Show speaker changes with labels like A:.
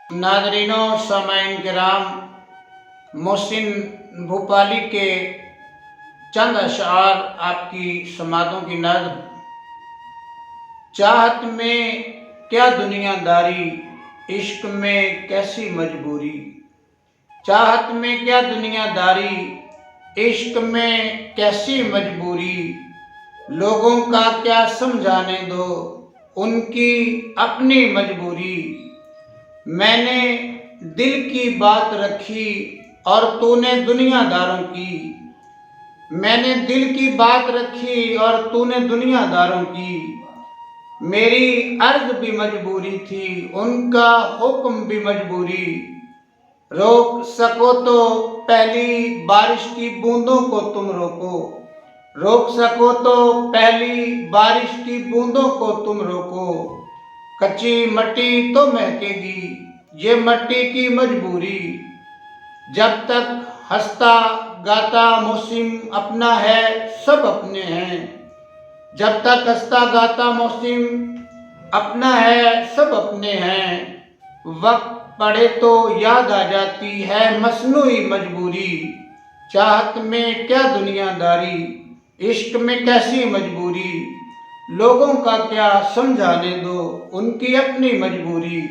A: नादरीनों सामाइन किराम, मोहसिन भोपाली के चंद अशआर आपकी समातों की नज़्म। चाहत में क्या दुनियादारी, इश्क में कैसी मजबूरी। चाहत में क्या दुनियादारी, इश्क में कैसी मजबूरी। लोगों का क्या समझाने दो, उनकी अपनी मजबूरी। मैंने दिल की बात रखी और तूने दुनियादारों की। मैंने दिल की बात रखी और तूने दुनियादारों की। मेरी अर्ज भी मजबूरी थी, उनका हुक्म भी मजबूरी। रोक सको तो पहली बारिश की बूंदों को तुम रोको। रोक सको तो पहली बारिश की बूंदों को तुम रोको। कच्ची मट्टी तो महकेगी, ये मट्टी की मजबूरी। जब तक हंसता गाता मौसम अपना है, सब अपने हैं। जब तक हंसता गाता मौसम अपना है, सब अपने हैं। वक्त पड़े तो याद आ जाती है मसनूई मजबूरी। चाहत में क्या दुनियादारी, इश्क में कैसी मजबूरी। लोगों का क्या समझाने दो, उनकी अपनी मजबूरी।